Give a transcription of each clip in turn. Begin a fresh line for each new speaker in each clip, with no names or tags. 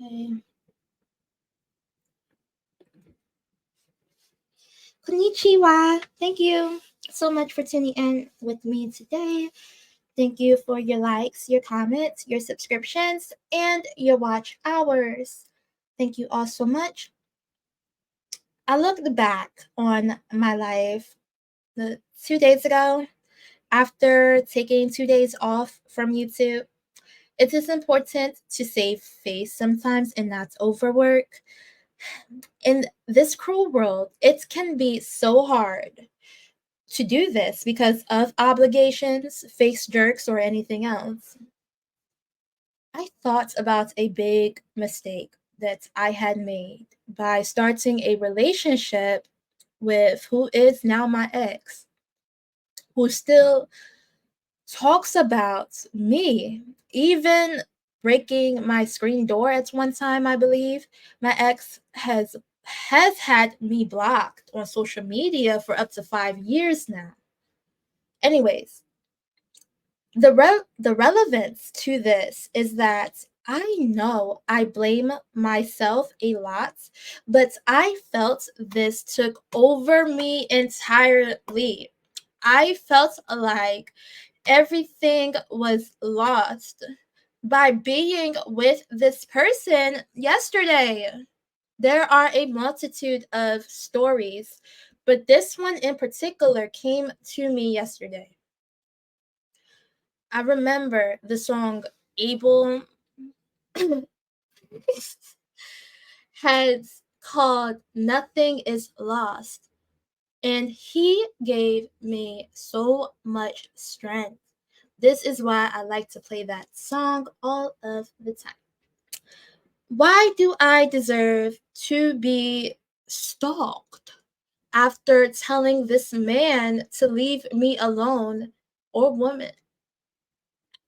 Okay. Konnichiwa. Thank you so much for tuning in with me today. Thank you for your likes, your comments, your subscriptions, and your watch hours. Thank you all so much. I looked back on my life 2 days ago after taking 2 days off from YouTube. It is important to save face sometimes and not overwork. In this cruel world, it can be so hard to do this because of obligations, face jerks, or anything else. I thought about a big mistake that I had made by starting a relationship with who is now my ex, who still talks about me, even breaking my screen door at one time, I believe. My ex has had me blocked on social media for up to 5 years now. Anyways, the relevance to this is that I know I blame myself a lot, but I felt this took over me entirely. I felt like everything was lost by being with this person yesterday. There are a multitude of stories, but this one in particular came to me yesterday. I remember the song Abel has called Nothing is Lost, and he gave me so much strength. This is why I like to play that song all of the time. Why do I deserve to be stalked after telling this man to leave me alone, or woman?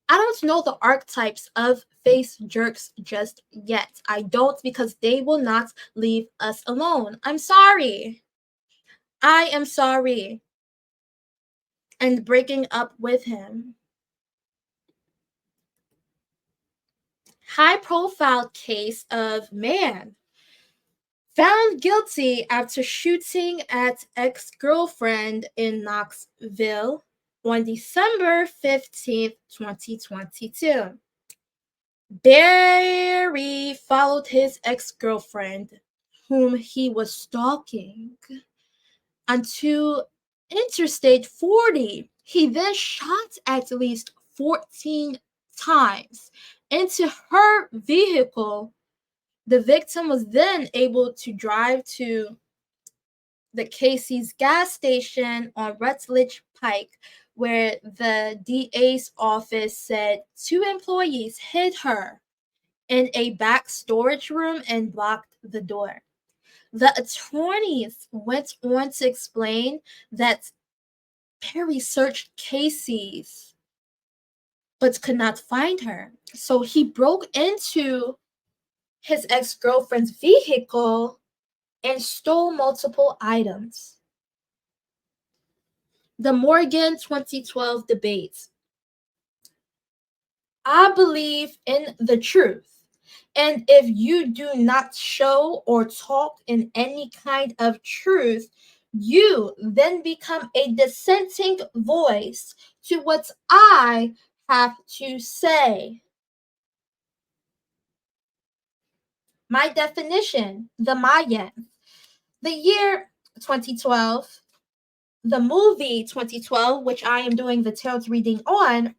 I don't know the archetypes of face jerks just yet. I don't, because they will not leave us alone. I'm sorry. I am sorry. And breaking up with him. High profile case of man found guilty after shooting at ex-girlfriend in Knoxville on December 15th, 2022. Barry followed his ex-girlfriend, whom he was stalking, onto Interstate 40. He then shot at least 14 times into her vehicle. The victim was then able to drive to the Casey's gas station on Rutledge Pike, where the DA's office said 2 employees hid her in a back storage room and blocked the door. The attorneys went on to explain that Perry searched Casey's but could not find her. So he broke into his ex-girlfriend's vehicle and stole multiple items. The Morgan 2012 debate. I believe in the truth. And if you do not show or talk in any kind of truth, you then become a dissenting voice to what I have to say. My definition, the Mayans. The year 2012, the movie 2012, which I am doing the Tales reading on,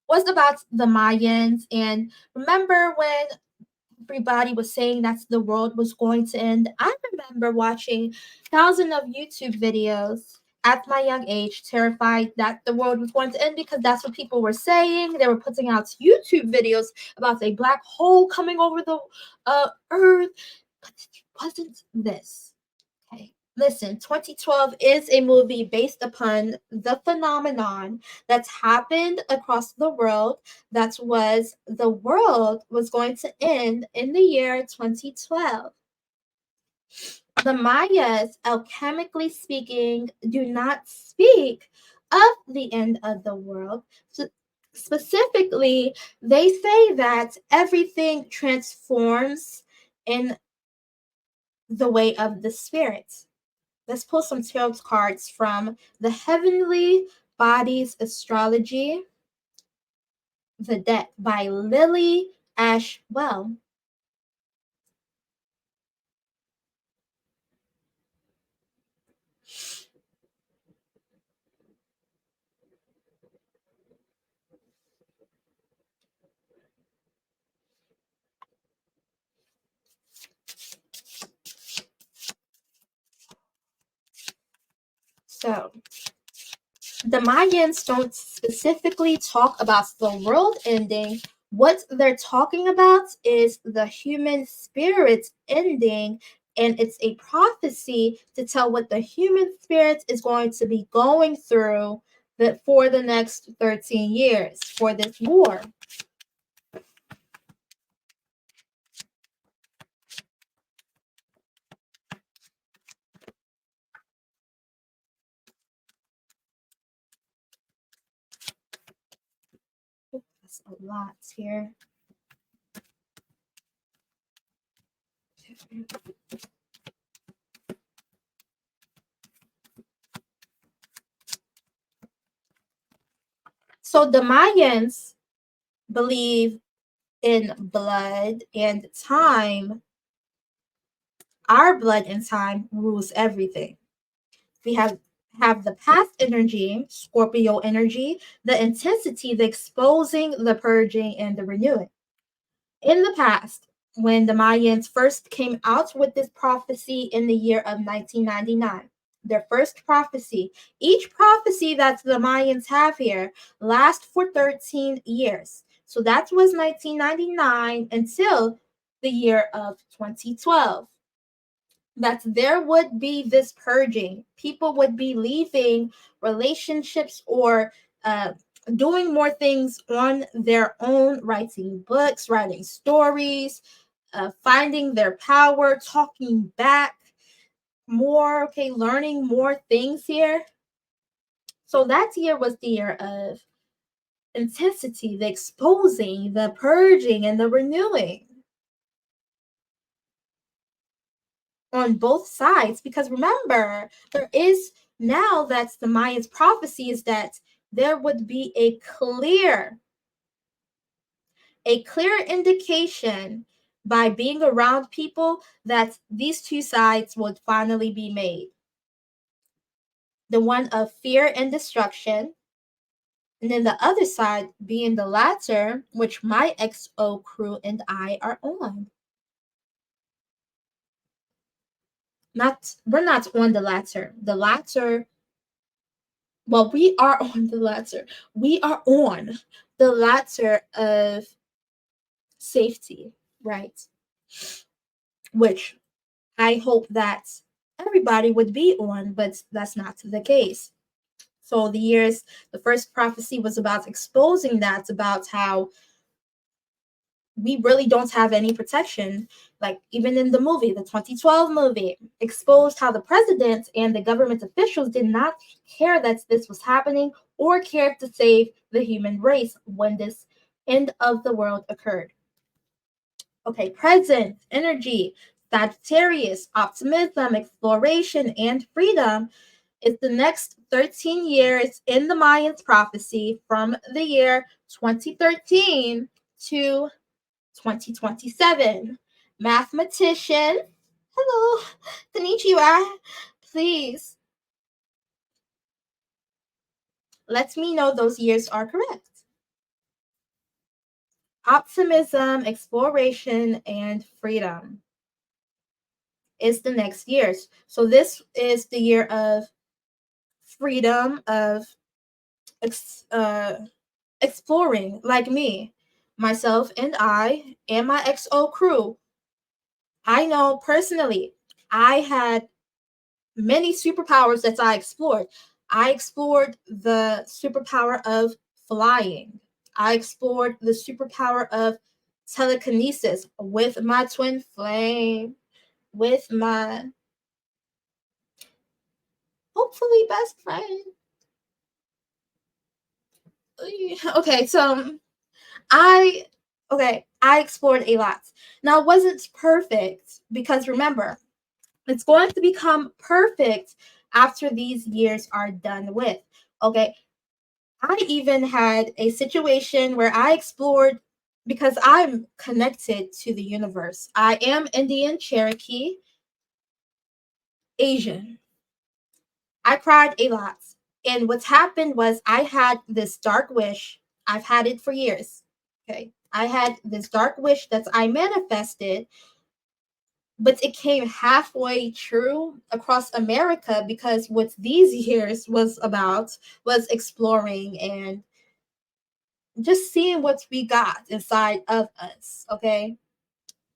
was about the Mayans. And remember when everybody was saying that the world was going to end? I remember watching thousands of YouTube videos at my young age, terrified that the world was going to end because that's what people were saying. They were putting out YouTube videos about a black hole coming over the earth, but it wasn't this. Okay. Listen, 2012 is a movie based upon the phenomenon that's happened across the world. That was the world was going to end in the year 2012. The Mayas, alchemically speaking, do not speak of the end of the world. So Specifically, they say that everything transforms in the way of the spirit. Let's pull some tarot cards from the Heavenly Bodies Astrology, the deck by Lily Ashwell. So, the Mayans don't specifically talk about the world ending. What they're talking about is the human spirit ending, and it's a prophecy to tell what the human spirit is going to be going through for the next 13 years for this war. That's a lot here. So the Mayans believe in blood and time. Our blood and time rules everything. We have the past energy, Scorpio energy, the intensity, the exposing, the purging, and the renewing. In the past, when the Mayans first came out with this prophecy in the year of 1999, their first prophecy, each prophecy that the Mayans have here lasts for 13 years. So that was 1999 until the year of 2012. That there would be this purging. People would be leaving relationships or doing more things on their own, writing books, writing stories, finding their power, talking back more, okay, learning more things here. So that year was the year of intensity, the exposing, the purging, and the renewing on both sides. Because remember, there is now that's the Mayans' prophecy is that there would be a clear indication by being around people that these two sides would finally be made. The one of fear and destruction, and then the other side being the latter, which my XO crew and I are on. We're not on the latter. The latter, well, we are on the latter. We are on the latter of safety, right? Which I hope that everybody would be on, but that's not the case. So the first prophecy was about exposing that, about how we really don't have any protection. Like even in the movie, the 2012 movie, exposed how the president and the government officials did not care that this was happening or cared to save the human race when this end of the world occurred. Okay, present, energy, Sagittarius, optimism, exploration, and freedom is the next 13 years in the Mayans prophecy from the year 2013 to 2027. Mathematician, hello, konnichiwa, please let me know those years are correct. Optimism, exploration, and freedom is the next years. So this is the year of freedom, of exploring, like me, myself, and I, and my XO crew. I know personally, I had many superpowers that I explored. I explored the superpower of flying. I explored the superpower of telekinesis with my twin flame, with my hopefully best friend. Okay, so I I explored a lot. Now it wasn't perfect because remember, it's going to become perfect after these years are done with. Okay, I even had a situation where I explored because I'm connected to the universe. I am Indian, Cherokee, Asian. I cried a lot. And what's happened was I had this dark wish. I've had it for years. Okay. I had this dark wish that I manifested, but it came halfway true across America because what these years was about was exploring and just seeing what we got inside of us. Okay.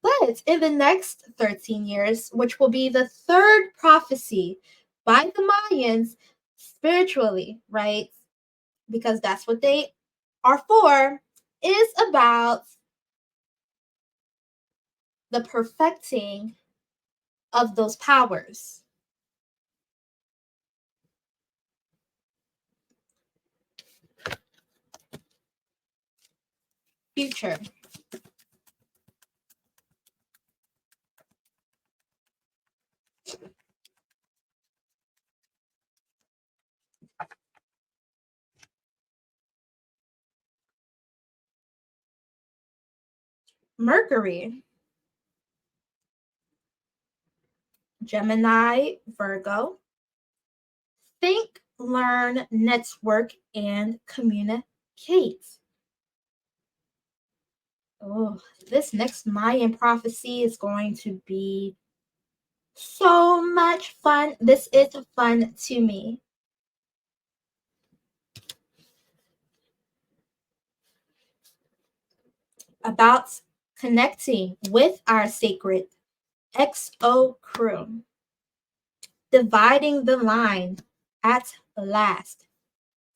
But in the next 13 years, which will be the third prophecy by the Mayans spiritually, right? Because that's what they are for, is about the perfecting of those powers. Future. Mercury. Gemini, Virgo. Think, learn, network, and communicate. Oh, this next Mayan prophecy is going to be so much fun. This is fun to me. About connecting with our sacred XO crew, dividing the line at last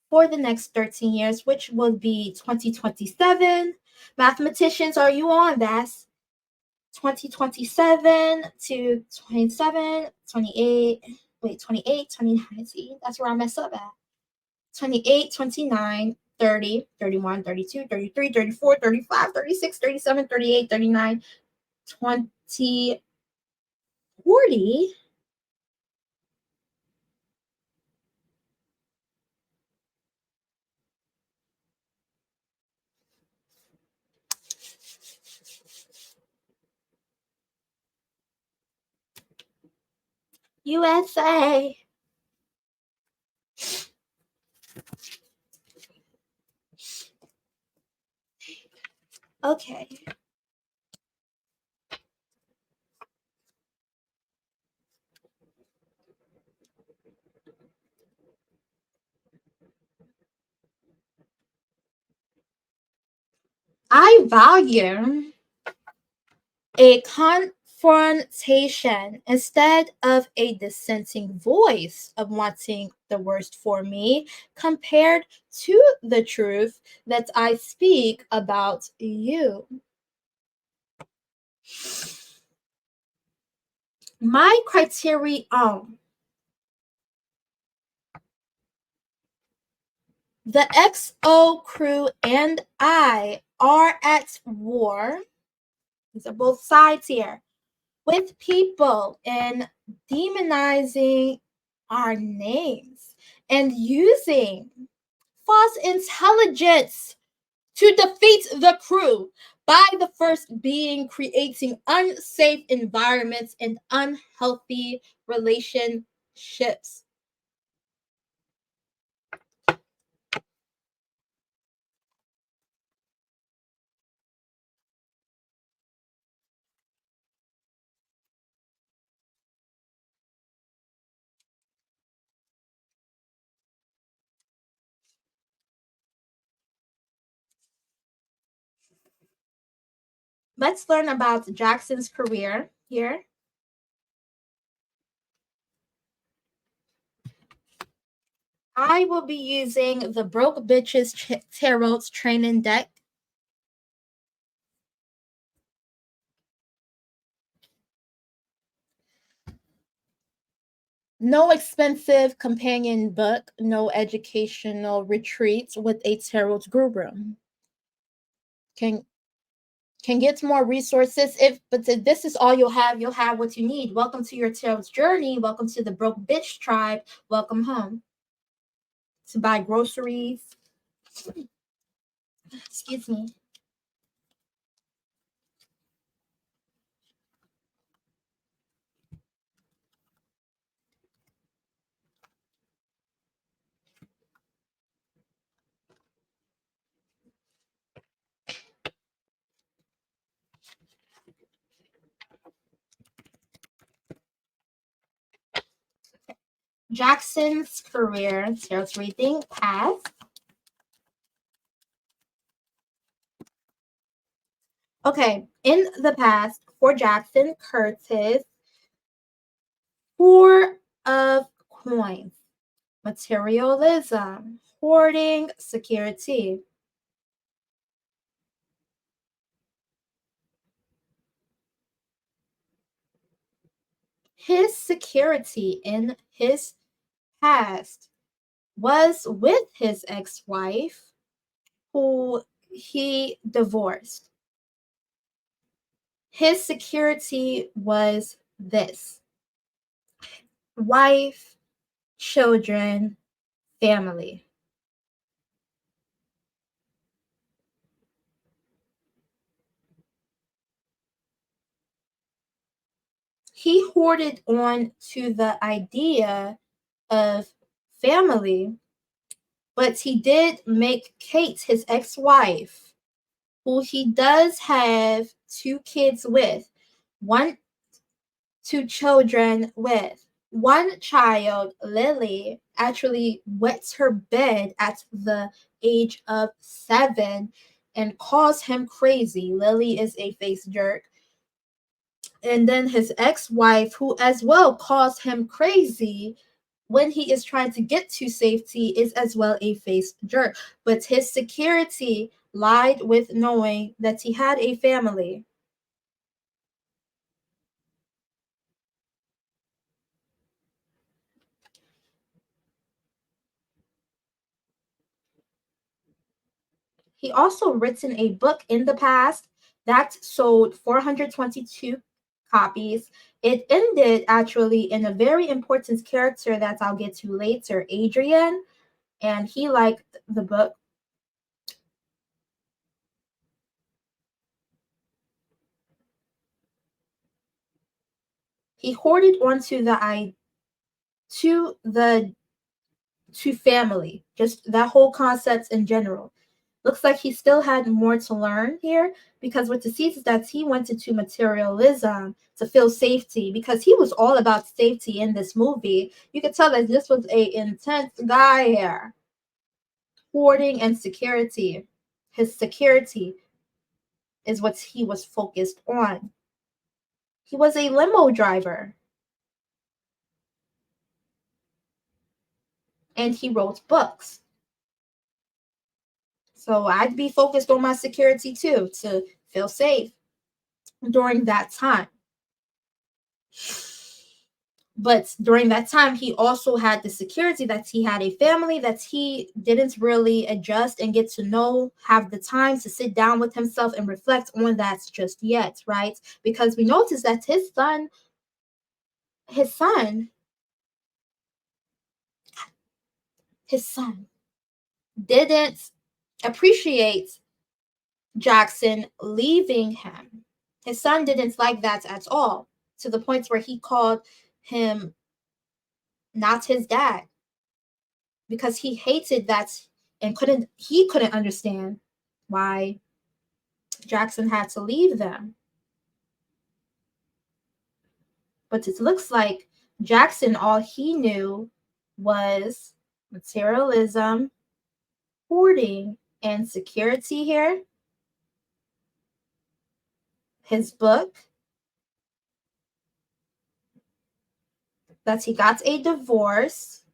for the next 13 years, which will be 2027. Mathematicians, are you on that? 2027 to 27, 28, wait, 28, 29. See, that's where I mess up at. 28, 29, 30, 31, 32, 33, 34, 35, 36, 37, 38, 39, 20, 40. USA. Okay. I value a confrontation instead of a dissenting voice of wanting the worst for me compared to the truth that I speak about you. My criterion, the XO crew and I are at war. These are both sides here with people and demonizing our names and using false intelligence to defeat the crew by the first being creating unsafe environments and unhealthy relationships. Let's learn about Jackson's career here. I will be using the Broke Bitches Tarot's training deck. No expensive companion book, no educational retreats with a tarot guru. Can get more resources but this is all you'll have what you need. Welcome to your tarot's journey. Welcome to the broke bitch tribe. Welcome home. To buy groceries. Excuse me. Jackson's career, tarot's reading, past. Okay, in the past, for Jackson Curtis, 4 of coins, materialism, hoarding, security. His security in his past was with his ex-wife, who he divorced. His security was this: wife, children, family. He hoarded on to the idea of family, but he did make Kate, his ex-wife, who he does have 2 kids with, 2 children with. One child, Lily, actually wets her bed at the age of 7 and calls him crazy. Lily is a face jerk. And then his ex-wife, who as well calls him crazy when he is trying to get to safety, is as well a face jerk. But his security lied with knowing that he had a family. He also written a book in the past that sold 422 copies. It ended actually in a very important character that I'll get to later, Adrian, and he liked the book. He hoarded onto to family, just that whole concept in general. Looks like he still had more to learn here, because what the seeds is that he went into materialism to feel safety, because he was all about safety in this movie. You could tell that this was a intense guy here. Hoarding and security. His security is what he was focused on. He was a limo driver. And he wrote books. So I'd be focused on my security too, to feel safe during that time. But during that time, he also had the security that he had a family that he didn't really adjust and get to know, have the time to sit down with himself and reflect on that just yet, right? Because we noticed that his son didn't appreciate Jackson leaving him. His son didn't like that at all, to the point where he called him not his dad, because he hated that and couldn't understand why Jackson had to leave them. But it looks like Jackson, all he knew was materialism, hoarding, and security here. His book, that he got a divorce.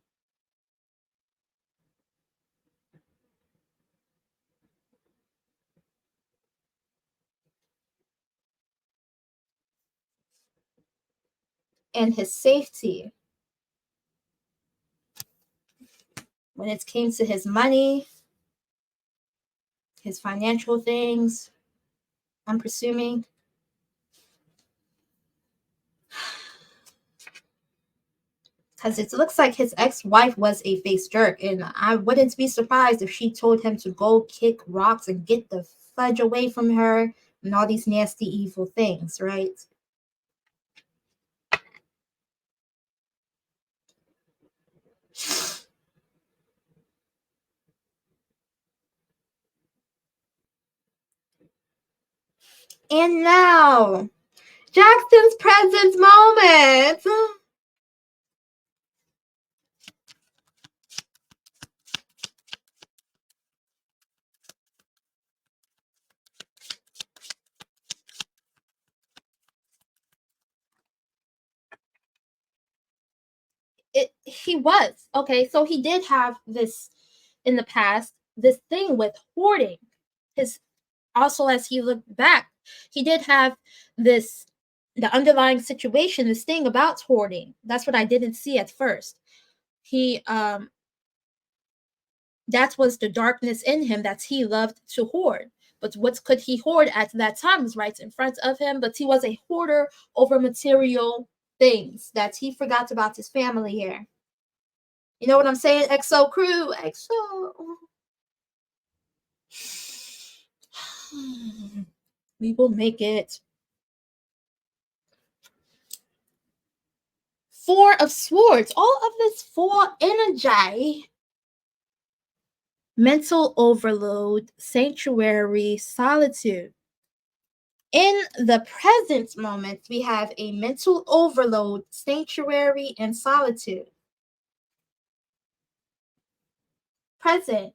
And his safety. when it came to his money, his financial things, I'm presuming. Because it looks like his ex-wife was a face jerk, and I wouldn't be surprised if she told him to go kick rocks and get the fudge away from her and all these nasty, evil things, right? And now, Jackson's presence moment. He was okay. So he did have this in the past, this thing with hoarding. His also, as he looked back, he did have this the underlying situation, this thing about hoarding. That's what I didn't see at first. He that was the darkness in him that he loved to hoard. But what could he hoard at that time was right in front of him. But he was a hoarder over material things that he forgot about his family here. You know what I'm saying? XO crew, XO. We will make it. Four of Swords. All of this four energy. Mental overload, sanctuary, solitude. In the present moment, we have a mental overload, sanctuary, and solitude. Present.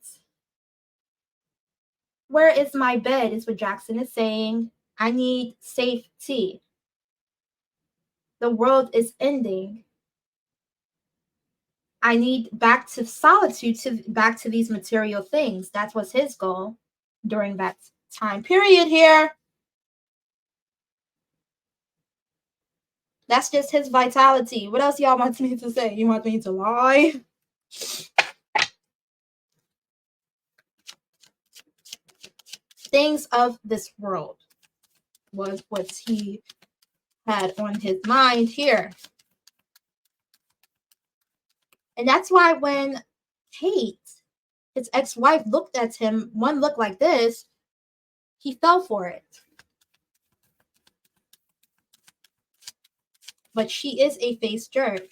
Where is my bed is what Jackson is saying. I need safety. The world is ending. I need back to solitude, back to these material things. That was his goal during that time period here. That's just his vitality. What else y'all want me to say? You want me to lie? Things of this world was what he had on his mind here. And that's why when Kate, his ex-wife, looked at him, one look like this, he fell for it. But she is a face jerk.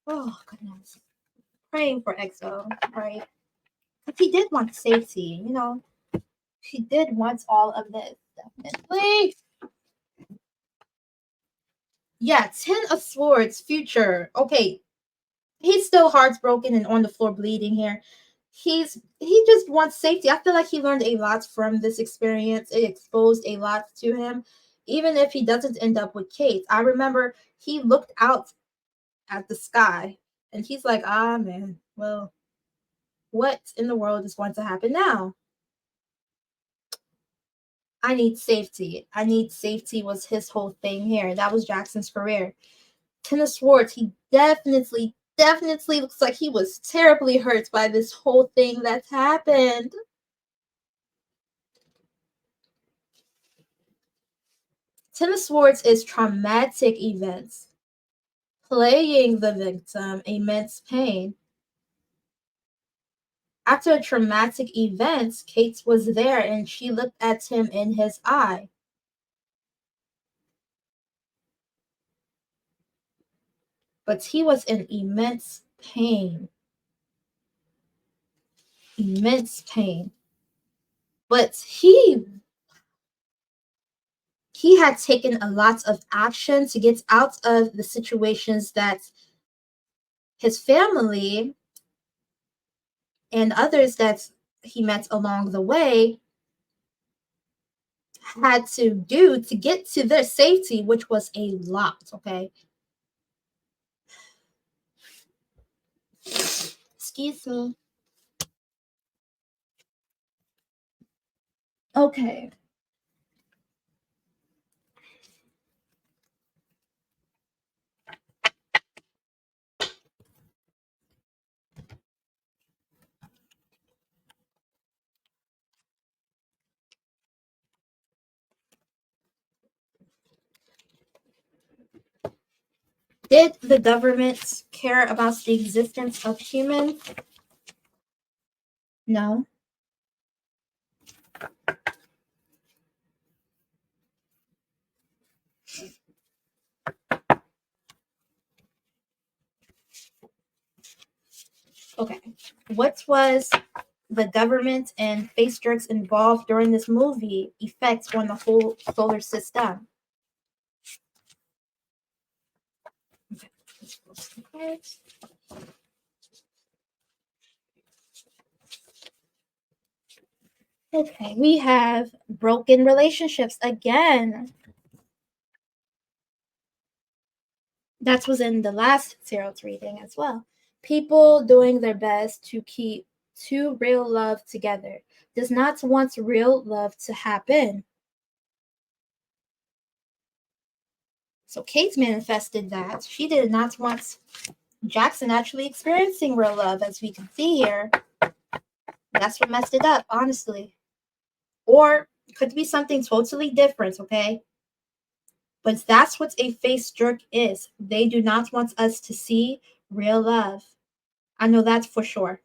Oh, goodness. Praying for EXO, right? Because he did want safety, you know. He did want all of this, definitely. Yeah, 10 of Swords, future. Okay, he's still heartbroken and on the floor bleeding here. He just wants safety. I feel like he learned a lot from this experience. It exposed a lot to him. Even if he doesn't end up with Kate. I remember he looked out at the sky and he's like, ah man, well, what in the world is going to happen now? I need safety. I need safety was his whole thing here. That was Jackson's career. Ten of Swords, he definitely looks like he was terribly hurt by this whole thing that's happened. Ten of Swords is traumatic events, playing the victim immense pain. After a traumatic event, Kate was there and she looked at him in his eye. But he was in immense pain. Immense pain. But he had taken a lot of action to get out of the situations that his family and others that he met along the way had to do to get to their safety, which was a lot, okay? Excuse me. Okay. Did the government care about the existence of humans? No. Okay. What was the government and face jerks involved during this movie effects on the whole solar system? Okay. Okay, we have broken relationships again. That was in the last tarot reading as well. People doing their best to keep two real love together. Does not want real love to happen. So Kate manifested that. She did not want Jackson actually experiencing real love, as we can see here. That's what messed it up, honestly. Or it could be something totally different, okay? But that's what a face jerk is. They do not want us to see real love. I know that for sure.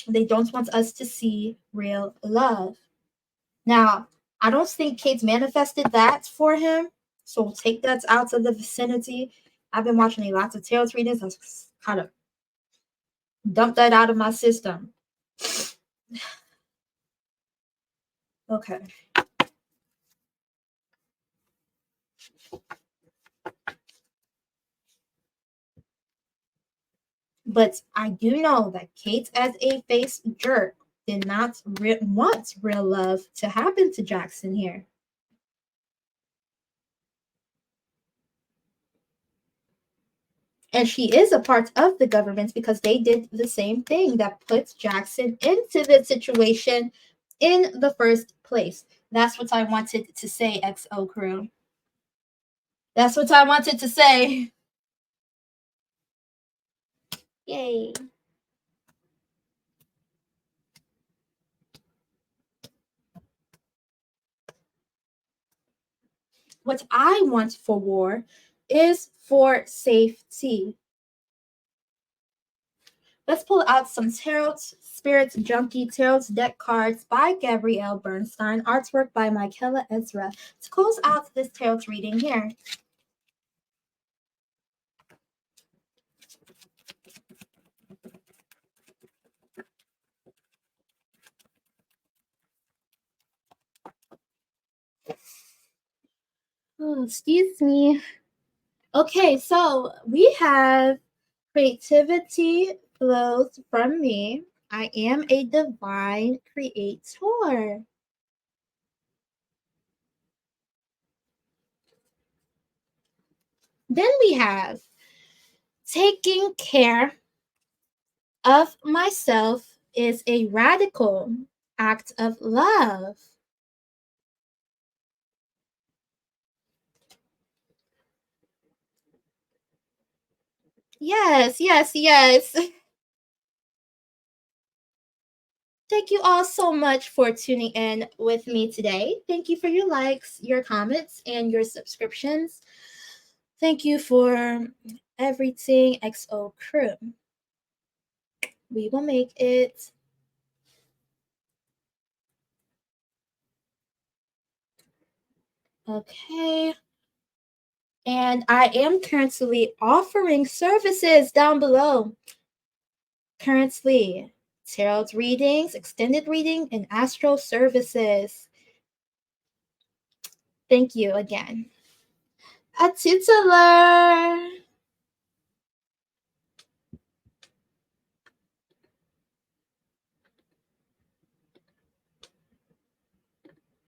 They don't want us to see real love. Now, I don't think Kate's manifested that for him. So take that out of the vicinity. I've been watching a lot of tarot readings. I kind of dump that out of my system. Okay. But I do know that Kate, as a face jerk, did not want real love to happen to Jackson here. And she is a part of the government because they did the same thing that puts Jackson into the situation in the first place. That's what I wanted to say, XO crew. That's what I wanted to say. Yay. What I want for war is for safety. Let's pull out some Tarot Spirits Junkie Tarot deck cards by Gabrielle Bernstein, artwork by Michaela Ezra, to close out this tarot reading here. Oh, excuse me. Okay, so we have creativity flows from me. I am a divine creator. Then we have taking care of myself is a radical act of love. Yes, yes, yes. Thank you all so much for tuning in with me today. Thank you for your likes, your comments, and your subscriptions. Thank you for everything, XO crew. We will make it. Okay. And I am currently offering services down below. Currently, tarot readings, extended reading, and astro services. Thank you again. A titular.